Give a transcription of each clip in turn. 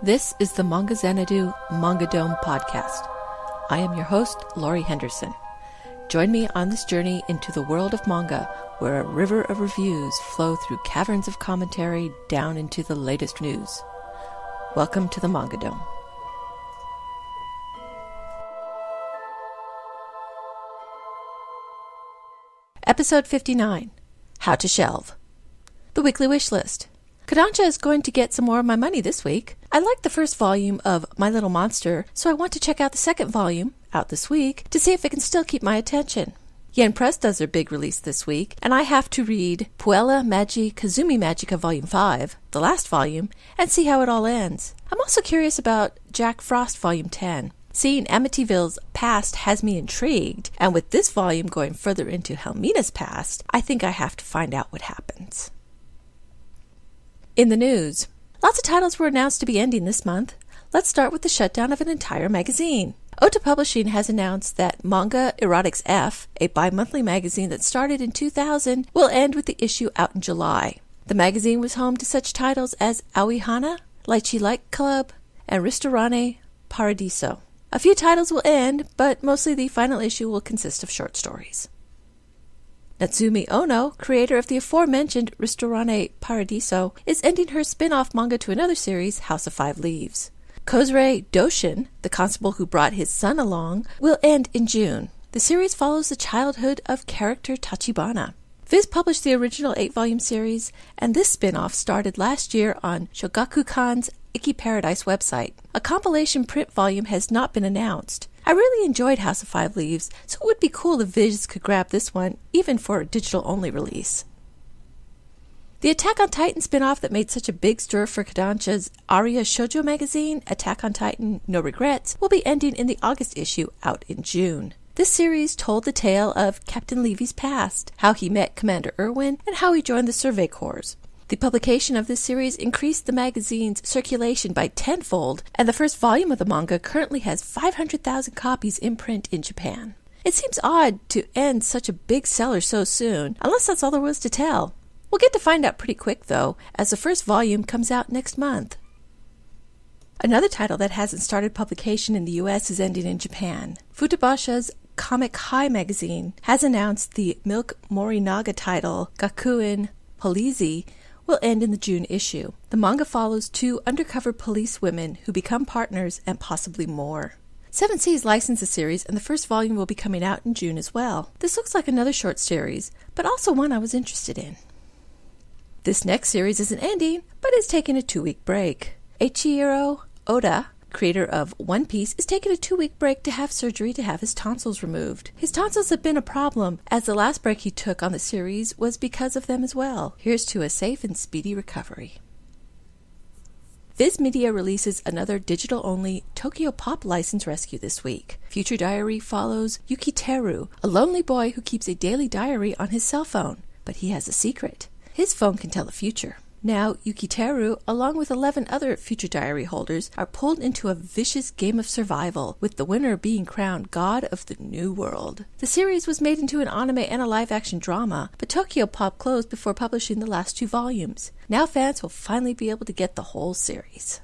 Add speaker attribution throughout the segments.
Speaker 1: This is the Manga Xanadu Manga Dome podcast. I am your host, Laurie Henderson. Join me on this journey into the world of manga, where a river of reviews flow through caverns of commentary down into the latest news. Welcome to the Manga Dome. Episode 59, How to Shelve. The Weekly Wish List. Kodansha is going to get some more of my money this week. I liked the first volume of My Little Monster, so I want to check out the second volume, out this week, to see if it can still keep my attention. Yen Press does their big release this week, and I have to read Puella Magi Kazumi Magica Volume 5, the last volume, and see how it all ends. I'm also curious about Jack Frost Volume 10. Seeing Amityville's past has me intrigued, and with this volume going further into Helmina's past, I think I have to find out what happens. In the news, lots of titles were announced to be ending this month. Let's start with the shutdown of an entire magazine. Ota Publishing has announced that Manga Erotics F, a bi-monthly magazine that started in 2000, will end with the issue out in July. The magazine was home to such titles as Aoihana, Lychee Light Club, and Ristorante Paradiso. A few titles will end, but mostly the final issue will consist of short stories. Natsumi Ono, creator of the aforementioned Ristorante Paradiso, is ending her spin-off manga to another series, House of Five Leaves. Kozure Doshin, the constable who brought his son along, will end in June. The series follows the childhood of character Tachibana. Viz published the original 8-volume series, and this spin-off started last year on Shogakukan's Iki Paradise website. A compilation print volume has not been announced. I really enjoyed House of Five Leaves, so it would be cool if Viz could grab this one, even for a digital-only release. The Attack on Titan spin-off that made such a big stir for Kodansha's Aria Shoujo magazine, Attack on Titan No Regrets, will be ending in the August issue out in June. This series told the tale of Captain Levy's past, how he met Commander Irwin, and how he joined the Survey Corps. The publication of this series increased the magazine's circulation by tenfold, and the first volume of the manga currently has 500,000 copies in print in Japan. It seems odd to end such a big seller so soon, unless that's all there was to tell. We'll get to find out pretty quick, though, as the first volume comes out next month. Another title that hasn't started publication in the U.S. is ending in Japan. Futabasha's Comic High magazine has announced the Milk Morinaga title, Gakuen Polizi, will end in the June issue. The manga follows two undercover police women who become partners and possibly more. 7 Seas licensed the series, and the first volume will be coming out in June as well. This looks like another short series, but also one I was interested in. This next series isn't ending, but is taking a 2-week break. Eiichiro Oda, creator of One Piece, is taking a 2-week break to have surgery to have his tonsils removed. His tonsils have been a problem, as the last break he took on the series was because of them as well. Here's to a safe and speedy recovery. Viz Media releases another digital-only Tokyo Pop license rescue this week. Future Diary follows Yukiteru, a lonely boy who keeps a daily diary on his cell phone. But he has a secret. His phone can tell the future. Now, Yukiteru, along with 11 other Future Diary holders, are pulled into a vicious game of survival, with the winner being crowned God of the New World. The series was made into an anime and a live-action drama, but Tokyo Pop closed before publishing the last 2 volumes. Now fans will finally be able to get the whole series.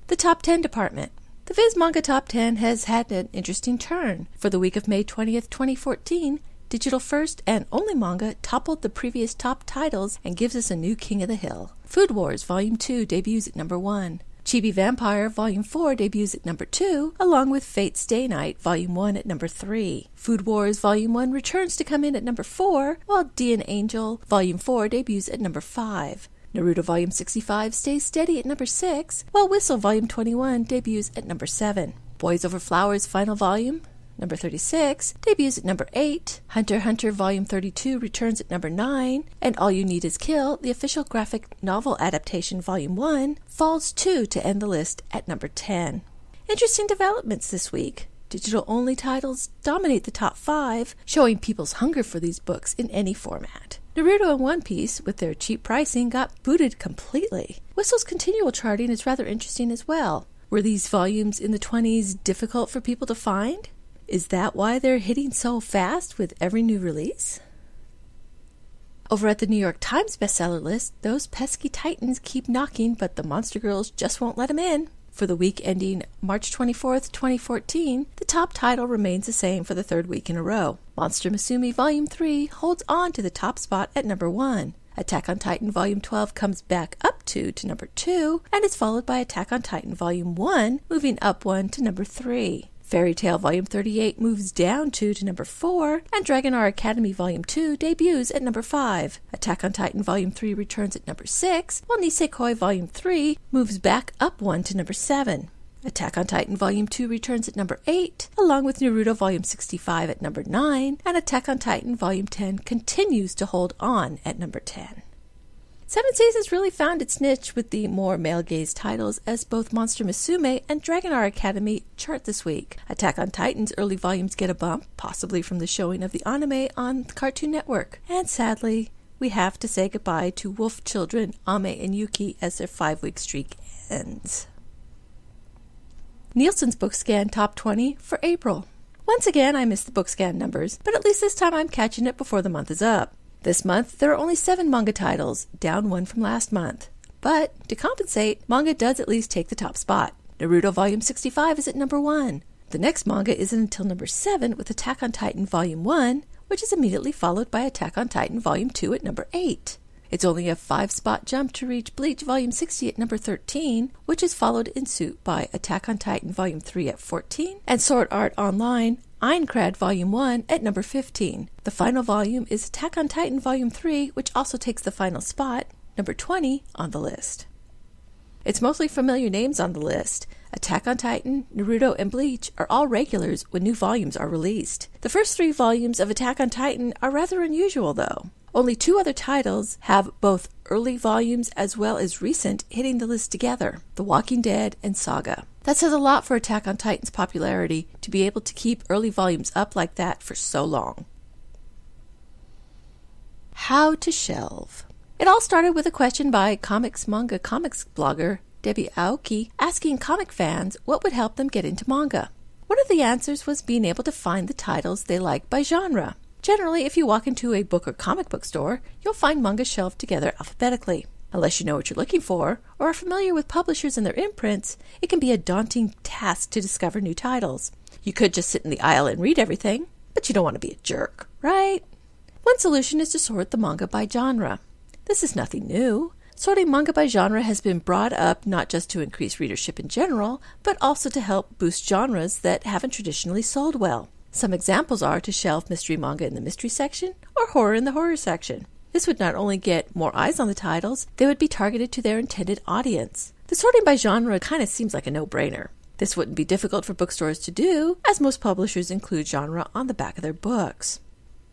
Speaker 1: The Top 10 Department. The Viz Manga Top 10 has had an interesting turn. For the week of May 20th, 2014, Digital First and Only Manga toppled the previous top titles and gives us a new King of the Hill. Food Wars Volume 2 debuts at number 1. Chibi Vampire Volume 4 debuts at number 2, along with Fate Stay Night Volume 1 at number 3. Food Wars Volume 1 returns to come in at number 4, while D & Angel Volume 4 debuts at number 5. Naruto Volume 65 stays steady at number 6, while Whistle Volume 21 debuts at number 7. Boys Over Flowers Final Volume number 36, debuts at number 8, Hunter x Hunter Volume 32 returns at number 9, and All You Need Is Kill, the official graphic novel adaptation Volume 1, falls 2 to end the list at number 10. Interesting developments this week. Digital-only titles dominate the top 5, showing people's hunger for these books in any format. Naruto and One Piece, with their cheap pricing, got booted completely. Whistle's continual charting is rather interesting as well. Were these volumes in the 20s difficult for people to find? Is that why they're hitting so fast with every new release? Over at the New York Times bestseller list, those pesky titans keep knocking, but the Monster Girls just won't let them in. For the week ending March 24th, 2014, the top title remains the same for the third week in a row. Monster Musume Volume 3 holds on to the top spot at number 1. Attack on Titan Volume 12 comes back up 2 to number 2, and is followed by Attack on Titan Volume 1, moving up 1 to number 3. Fairy Tail Volume 38 moves down 2 to number 4, and Dragon R Academy Volume 2 debuts at number 5. Attack on Titan Volume 3 returns at number 6, while Nisekoi Volume 3 moves back up 1 to number 7. Attack on Titan Volume 2 returns at number 8, along with Naruto Volume 65 at number 9, and Attack on Titan Volume 10 continues to hold on at number 10. Seven Seasons really found its niche with the more male-gaze titles, as both Monster Musume and Dragon R Academy chart this week. Attack on Titan's early volumes get a bump, possibly from the showing of the anime on the Cartoon Network. And sadly, we have to say goodbye to wolf children Ame and Yuki as their 5-week streak ends. Nielsen's Bookscan Top 20 for April. Once again, I missed the Bookscan numbers, but at least this time I'm catching it before the month is up. This month, there are only 7 manga titles, down 1 from last month. But, to compensate, manga does at least take the top spot. Naruto Volume 65 is at number 1. The next manga isn't until number 7 with Attack on Titan Volume 1, which is immediately followed by Attack on Titan Volume 2 at number 8. It's only a 5-spot jump to reach Bleach Volume 60 at number 13, which is followed in suit by Attack on Titan Volume 3 at 14, and Sword Art Online Aincrad Volume 1 at number 15. The final volume is Attack on Titan Volume 3, which also takes the final spot, number 20, on the list. It's mostly familiar names on the list. Attack on Titan, Naruto, and Bleach are all regulars when new volumes are released. The first 3 volumes of Attack on Titan are rather unusual, though. Only 2 other titles have both early volumes as well as recent hitting the list together, The Walking Dead and Saga. That says a lot for Attack on Titan's popularity to be able to keep early volumes up like that for so long. How to shelve. It all started with a question by comics blogger Debbie Aoki asking comic fans what would help them get into manga. One of the answers was being able to find the titles they like by genre. Generally, if you walk into a book or comic book store, you'll find manga shelved together alphabetically. Unless you know what you're looking for, or are familiar with publishers and their imprints, it can be a daunting task to discover new titles. You could just sit in the aisle and read everything, but you don't want to be a jerk, right? One solution is to sort the manga by genre. This is nothing new. Sorting manga by genre has been brought up not just to increase readership in general, but also to help boost genres that haven't traditionally sold well. Some examples are to shelve mystery manga in the mystery section or horror in the horror section. This would not only get more eyes on the titles, they would be targeted to their intended audience. The sorting by genre kind of seems like a no-brainer. This wouldn't be difficult for bookstores to do, as most publishers include genre on the back of their books.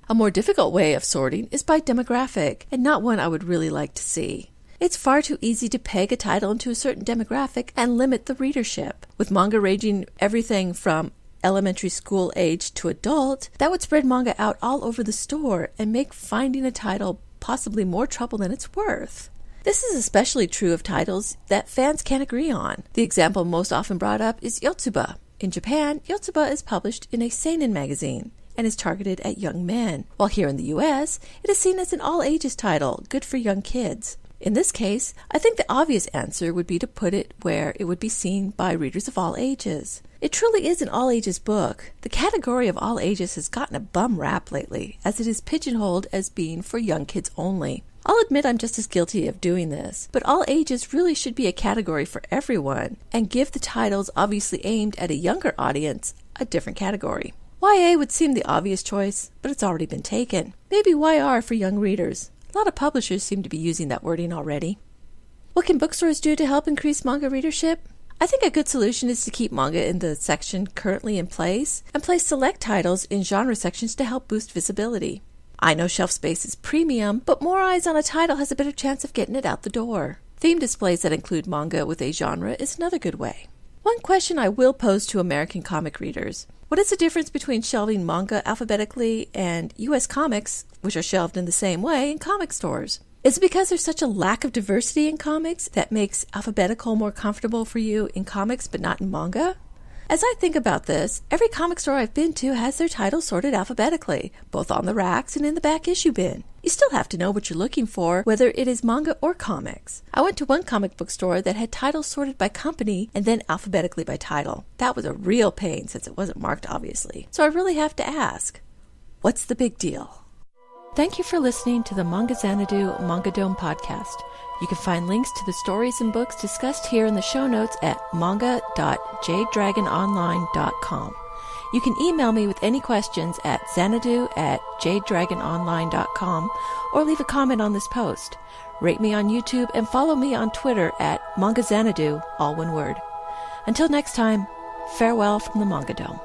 Speaker 1: A more difficult way of sorting is by demographic, and not one I would really like to see. It's far too easy to peg a title into a certain demographic and limit the readership. With manga ranging everything from elementary school age to adult, that would spread manga out all over the store and make finding a title possibly more trouble than it's worth. This is especially true of titles that fans can't agree on. The example most often brought up is Yotsuba. In Japan, Yotsuba is published in a seinen magazine and is targeted at young men, while here in the US, it is seen as an all-ages title, good for young kids. In this case, I think the obvious answer would be to put it where it would be seen by readers of all ages. It truly is an all-ages book. The category of all ages has gotten a bum rap lately, as it is pigeonholed as being for young kids only. I'll admit I'm just as guilty of doing this, but all ages really should be a category for everyone, and give the titles obviously aimed at a younger audience a different category. YA would seem the obvious choice, but it's already been taken. Maybe YR for young readers. A lot of publishers seem to be using that wording already. What can bookstores do to help increase manga readership? I think a good solution is to keep manga in the section currently in place and place select titles in genre sections to help boost visibility. I know shelf space is premium, but more eyes on a title has a better chance of getting it out the door. Theme displays that include manga with a genre is another good way. One question I will pose to American comic readers: what is the difference between shelving manga alphabetically and US comics, which are shelved in the same way in comic stores? Is it because there's such a lack of diversity in comics that makes alphabetical more comfortable for you in comics but not in manga? As I think about this, every comic store I've been to has their titles sorted alphabetically, both on the racks and in the back issue bin. You still have to know what you're looking for, whether it is manga or comics. I went to one comic book store that had titles sorted by company and then alphabetically by title. That was a real pain since it wasn't marked, obviously. So I really have to ask, what's the big deal? Thank you for listening to the Manga Xanadu Manga Dome podcast. You can find links to the stories and books discussed here in the show notes at manga.jdragononline.com. You can email me with any questions at xanadu@jdragononline.com or leave a comment on this post. Rate me on YouTube and follow me on Twitter at Manga Xanadu, all one word. Until next time, farewell from the Manga Dome.